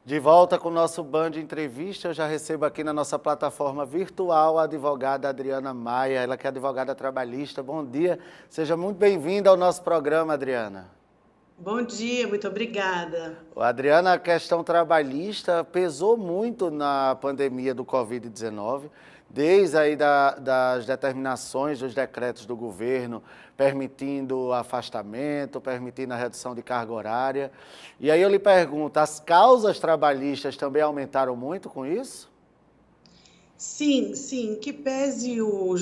De volta com o nosso Band Entrevista, eu já recebo aqui na nossa plataforma virtual a advogada Adriana Maia, ela que é advogada trabalhista. Bom dia, seja muito bem-vinda ao nosso programa, Adriana. Bom dia, muito obrigada. Adriana, a questão trabalhista pesou muito na pandemia do Covid-19, desde aí das determinações dos decretos do governo, permitindo afastamento, permitindo a redução de carga horária. E aí eu lhe pergunto, as causas trabalhistas também aumentaram muito com isso? Sim, que pese o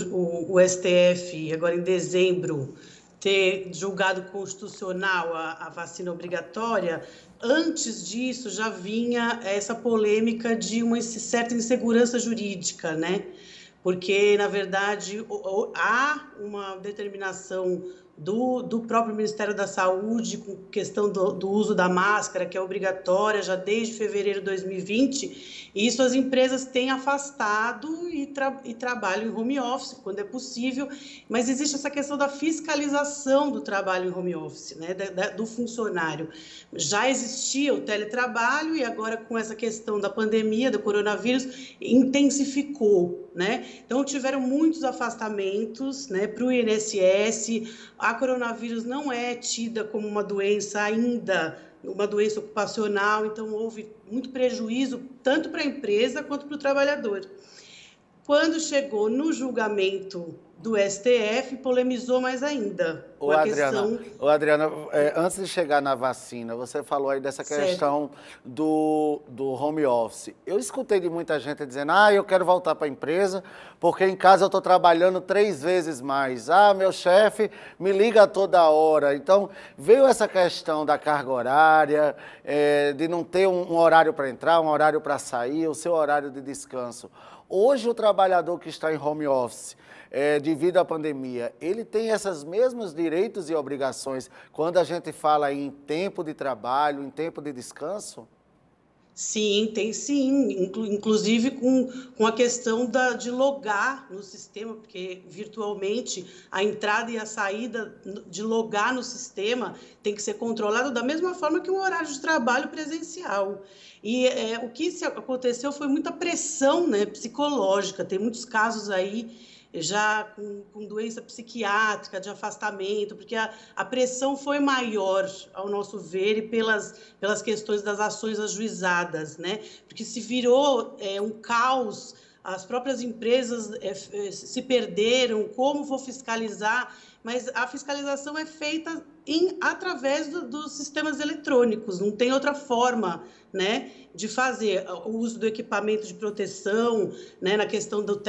STF, agora em dezembro, ter julgado constitucional a vacina obrigatória, antes disso já vinha essa polêmica de uma certa insegurança jurídica, né? Porque, na verdade, há uma determinação do próprio Ministério da Saúde com questão do uso da máscara, que é obrigatória já desde fevereiro de 2020, e isso as empresas têm afastado e trabalham em home office, quando é possível, mas existe essa questão da fiscalização do trabalho em home office, né, do funcionário. Já existia o teletrabalho e agora com essa questão da pandemia, do coronavírus, intensificou, né? Então tiveram muitos afastamentos, né, para o INSS. A coronavírus não é tida como uma doença ainda, uma doença ocupacional, então houve muito prejuízo tanto para a empresa quanto para o trabalhador. Quando chegou no julgamento do STF, polemizou mais ainda com a questão... Adriana, antes de chegar na vacina, você falou aí dessa questão do home office. Eu escutei de muita gente dizendo, eu quero voltar para a empresa porque em casa eu estou trabalhando 3 vezes mais. Meu chefe me liga toda hora. Então, veio essa questão da carga horária, de não ter um horário para entrar, um horário para sair, o seu horário de descanso. Hoje, o trabalhador que está em home office, devido à pandemia, ele tem esses mesmos direitos e obrigações quando a gente fala em tempo de trabalho, em tempo de descanso? Sim, tem sim, inclusive com a questão de logar no sistema, porque virtualmente a entrada e a saída de logar no sistema tem que ser controlado da mesma forma que um horário de trabalho presencial. E o que aconteceu foi muita pressão, né, psicológica, tem muitos casos aí já com doença psiquiátrica, de afastamento, porque a pressão foi maior, ao nosso ver, e pelas questões das ações ajuizadas, né? Porque se virou um caos, as próprias empresas se perderam, como vou fiscalizar? Mas a fiscalização é feita através dos sistemas eletrônicos, não tem outra forma, né, de fazer o uso do equipamento de proteção, né, na questão do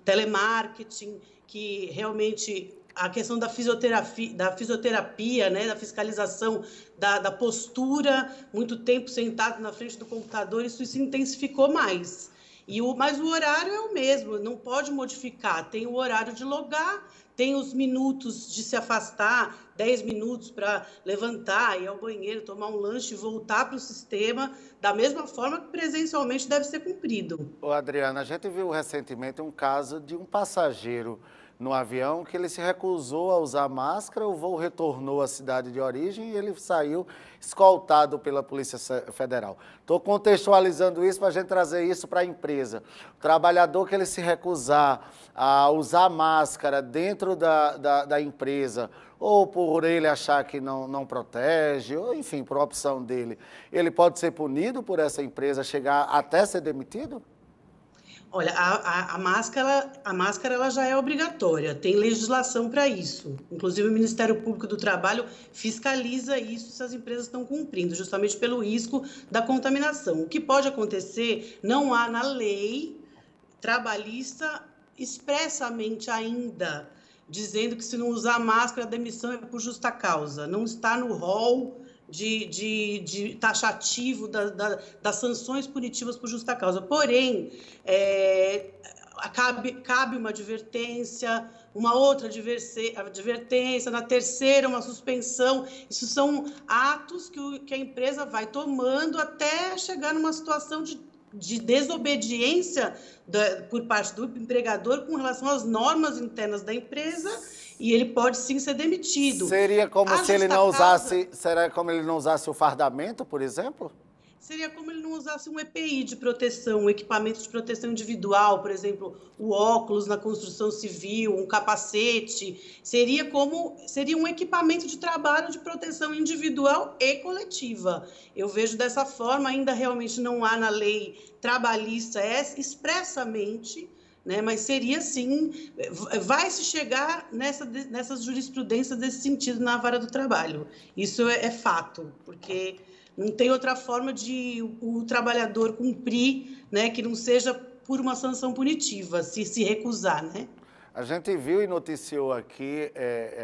telemarketing, que realmente a questão da fisioterapia, né, da fiscalização da postura, muito tempo sentado na frente do computador, isso se intensificou mais. Mas o horário é o mesmo, não pode modificar. Tem o horário de logar, tem os minutos de se afastar, 10 minutos para levantar, ir ao banheiro, tomar um lanche e voltar para o sistema, da mesma forma que presencialmente deve ser cumprido. Adriana, a gente viu recentemente um caso de um passageiro no avião que ele se recusou a usar máscara, o voo retornou à cidade de origem e ele saiu escoltado pela Polícia Federal. Estou contextualizando isso para a gente trazer isso para a empresa. O trabalhador que ele se recusar a usar máscara dentro da empresa, ou por ele achar que não protege, ou enfim, por opção dele, ele pode ser punido por essa empresa chegar até ser demitido? Olha, a máscara ela já é obrigatória, tem legislação para isso. Inclusive, o Ministério Público do Trabalho fiscaliza isso se as empresas estão cumprindo, justamente pelo risco da contaminação. O que pode acontecer, não há na lei trabalhista expressamente ainda dizendo que se não usar máscara, a demissão é por justa causa. Não está no rol de taxativo das sanções punitivas por justa causa. Porém, cabe uma advertência, uma outra advertência, na terceira uma suspensão. Isso são atos que a empresa vai tomando até chegar numa situação de desobediência por parte do empregador com relação às normas internas da empresa e ele pode sim ser demitido. Seria como A se ele justa não causa usasse, será como ele não usasse o fardamento, por exemplo? seria como ele não usasse um EPI de proteção, um equipamento de proteção individual, por exemplo, o óculos na construção civil, um capacete. Seria um equipamento de trabalho de proteção individual e coletiva. Eu vejo dessa forma, ainda realmente não há na lei trabalhista expressamente, né? Mas seria sim, vai se chegar nessas jurisprudências desse sentido na vara do trabalho. Isso é fato, porque não tem outra forma de o trabalhador cumprir, né, que não seja por uma sanção punitiva, se recusar, né? A gente viu e noticiou aqui,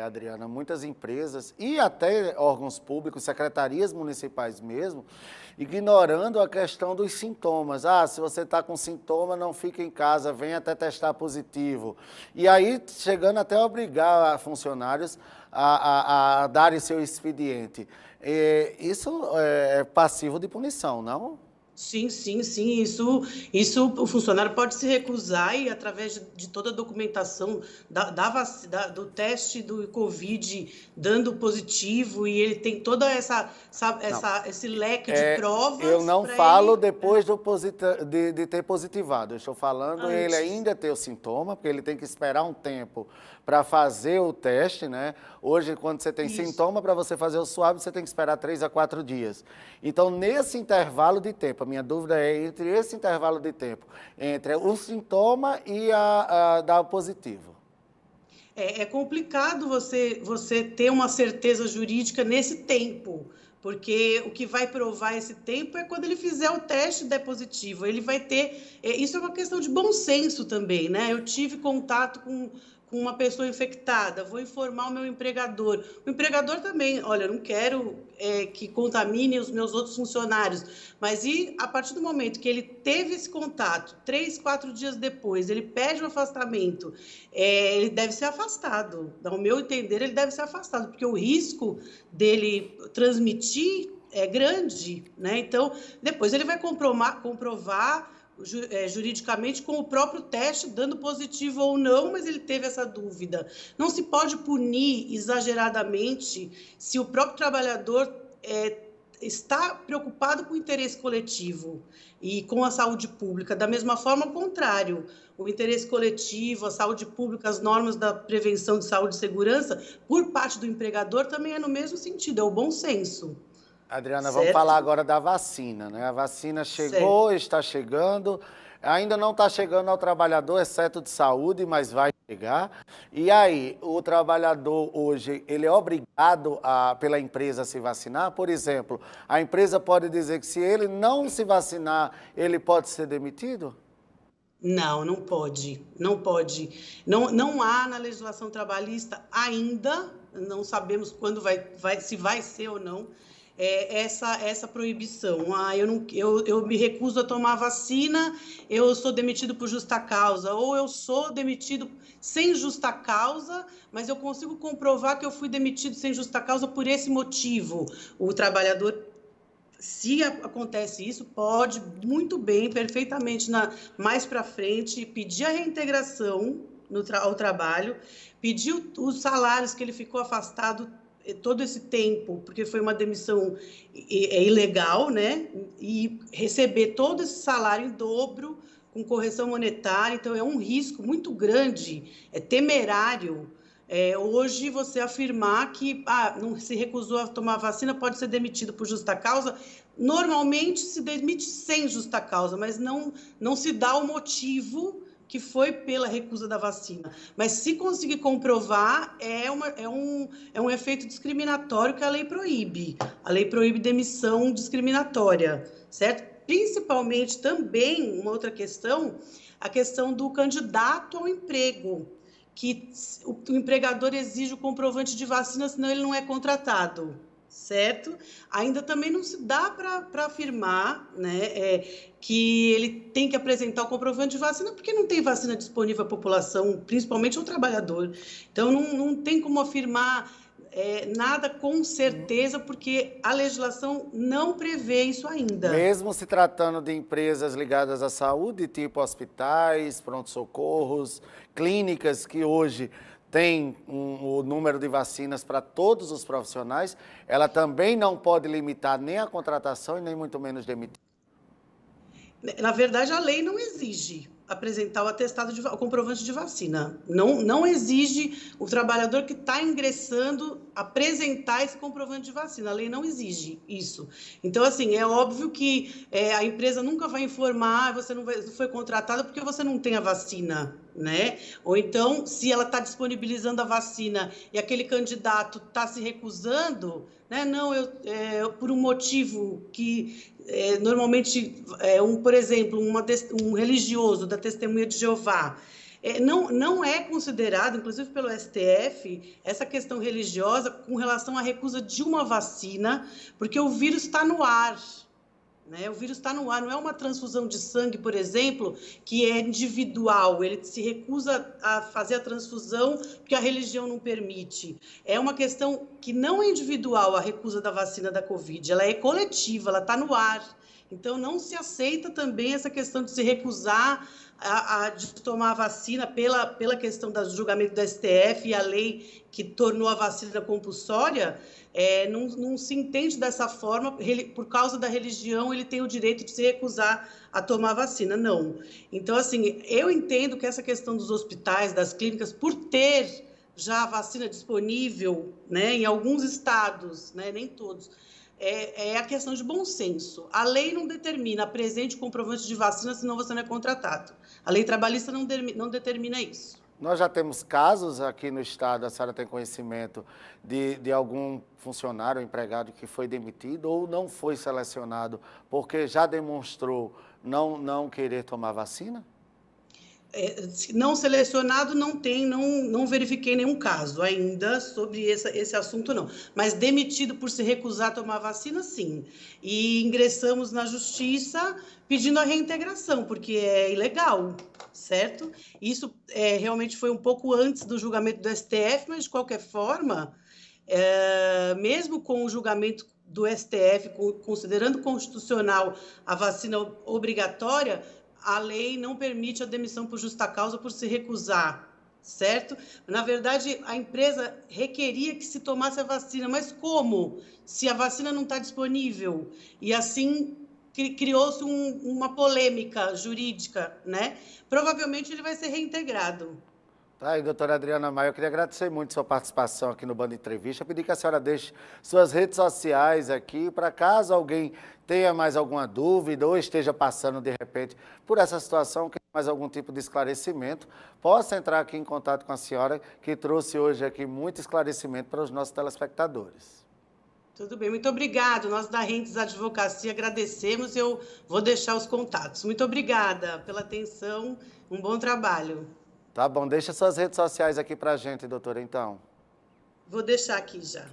Adriana, muitas empresas e até órgãos públicos, secretarias municipais mesmo, ignorando a questão dos sintomas. Ah, se você está com sintoma, não fique em casa, venha até testar positivo. E aí, chegando até a obrigar funcionários a darem seu expediente. Isso é passivo de punição, não? Sim, sim, sim. Isso o funcionário pode se recusar e, através de toda a documentação do teste do Covid dando positivo, e ele tem toda Não. esse leque de Eu provas não para falo ele depois de ter positivado. Eu estou falando ele antes. ainda ter o sintoma, porque ele tem que esperar um tempo para fazer o teste, né? Hoje, quando você tem Isso. sintoma, para você fazer o swab, você tem que esperar 3 a 4 dias. Então, nesse intervalo de tempo, a minha dúvida é entre esse intervalo de tempo, entre o sintoma e a dar o positivo. É complicado você ter uma certeza jurídica nesse tempo, porque o que vai provar esse tempo é quando ele fizer o teste e der positivo. Ele vai ter. Isso é uma questão de bom senso também, né? Eu tive contato com uma pessoa infectada, vou informar o meu empregador. O empregador também, olha, eu não quero que contamine os meus outros funcionários, mas e a partir do momento que ele teve esse contato, 3, 4 dias depois, ele pede um afastamento, ele deve ser afastado. Ao meu entender, ele deve ser afastado, porque o risco dele transmitir é grande, né? Então, depois ele vai comprovar juridicamente com o próprio teste, dando positivo ou não, mas ele teve essa dúvida. Não se pode punir exageradamente se o próprio trabalhador está preocupado com o interesse coletivo e com a saúde pública. Da mesma forma, ao contrário, o interesse coletivo, a saúde pública, as normas da prevenção de saúde e segurança, por parte do empregador, também é no mesmo sentido, é o bom senso. Adriana, vamos Certo? falar agora da vacina, né? A vacina chegou, Certo. está chegando, ainda não está chegando ao trabalhador, exceto de saúde, mas vai chegar. E aí, o trabalhador hoje, ele é obrigado pela empresa a se vacinar? Por exemplo, a empresa pode dizer que se ele não se vacinar, ele pode ser demitido? Não, não pode, não pode. Não há na legislação trabalhista ainda, não sabemos quando se vai ser ou não, essa proibição. Eu me recuso a tomar vacina, eu sou demitido por justa causa, ou eu sou demitido sem justa causa, mas eu consigo comprovar que eu fui demitido sem justa causa por esse motivo. O trabalhador, se acontece isso, pode muito bem, perfeitamente, mais para frente, pedir a reintegração ao trabalho, pedir os salários que ele ficou afastado todo esse tempo, porque foi uma demissão ilegal, né? E receber todo esse salário em dobro, com correção monetária. Então, é um risco muito grande, é temerário. Hoje, você afirmar que não se recusou a tomar vacina, pode ser demitido por justa causa. Normalmente se demite sem justa causa, mas não se dá o motivo que foi pela recusa da vacina. Mas se conseguir comprovar, é um efeito discriminatório que a lei proíbe. A lei proíbe demissão discriminatória, certo? Principalmente também, uma outra questão, a questão do candidato ao emprego, que o empregador exige o comprovante de vacina, senão ele não é contratado, certo? Ainda também não se dá para afirmar, né, que ele tem que apresentar o comprovante de vacina, porque não tem vacina disponível à população, principalmente ao trabalhador. Então, não tem como afirmar nada com certeza, porque a legislação não prevê isso ainda. Mesmo se tratando de empresas ligadas à saúde, tipo hospitais, pronto-socorros, clínicas que hoje tem o número de vacinas para todos os profissionais, ela também não pode limitar nem a contratação e nem muito menos demitir? Na verdade, a lei não exige apresentar o atestado o comprovante de vacina. Não exige o trabalhador que está ingressando apresentar esse comprovante de vacina. A lei não exige isso. Então, assim, é óbvio que a empresa nunca vai informar, você não foi contratada porque você não tem a vacina, né? Ou então, se ela está disponibilizando a vacina e aquele candidato está se recusando, né? Não, por um motivo que normalmente, por exemplo, um religioso da Testemunha de Jeová, não é considerado, inclusive pelo STF, essa questão religiosa com relação à recusa de uma vacina, porque o vírus está no ar. Né? O vírus está no ar, não é uma transfusão de sangue, por exemplo, que é individual, ele se recusa a fazer a transfusão porque a religião não permite. É uma questão que não é individual a recusa da vacina da Covid, ela é coletiva, ela está no ar. Então, não se aceita também essa questão de se recusar de tomar a vacina pela questão do julgamento do STF e a lei que tornou a vacina compulsória. Não se entende dessa forma, por causa da religião, ele tem o direito de se recusar a tomar a vacina, não. Então, assim, eu entendo que essa questão dos hospitais, das clínicas, por ter já a vacina disponível, né, em alguns estados, né, nem todos, é a questão de bom senso. A lei não determina, apresente comprovante de vacina, senão você não é contratado. A lei trabalhista não determina isso. Nós já temos casos aqui no estado, a senhora tem conhecimento de algum funcionário, empregado que foi demitido ou não foi selecionado porque já demonstrou não querer tomar vacina? Não selecionado, não verifiquei nenhum caso ainda sobre esse assunto, não. Mas demitido por se recusar a tomar vacina, sim. E ingressamos na justiça pedindo a reintegração, porque é ilegal, certo? Isso realmente foi um pouco antes do julgamento do STF, mas de qualquer forma, mesmo com o julgamento do STF, considerando constitucional a vacina obrigatória, a lei não permite a demissão por justa causa por se recusar, certo? Na verdade, a empresa requeria que se tomasse a vacina, mas como? Se a vacina não está disponível. E assim criou-se uma polêmica jurídica, né? Provavelmente ele vai ser reintegrado. Tá aí, doutora Adriana Maia, eu queria agradecer muito sua participação aqui no Band Entrevista, pedir que a senhora deixe suas redes sociais aqui, para caso alguém tenha mais alguma dúvida ou esteja passando, de repente, por essa situação, que mais algum tipo de esclarecimento, possa entrar aqui em contato com a senhora, que trouxe hoje aqui muito esclarecimento para os nossos telespectadores. Tudo bem, muito obrigado. Nós da Rentes Advocacia agradecemos e eu vou deixar os contatos. Muito obrigada pela atenção, um bom trabalho. Tá bom, deixa suas redes sociais aqui pra gente, doutora, então. Vou deixar aqui já.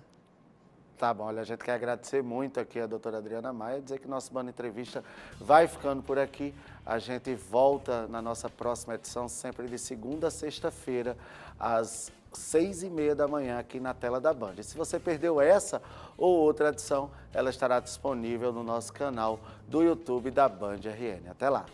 Tá bom, olha, a gente quer agradecer muito aqui a doutora Adriana Maia, dizer que nosso Band Entrevista vai ficando por aqui. A gente volta na nossa próxima edição, sempre de segunda a sexta-feira, às 6h30 da manhã, aqui na tela da Band. E se você perdeu essa ou outra edição, ela estará disponível no nosso canal do YouTube da Band RN. Até lá!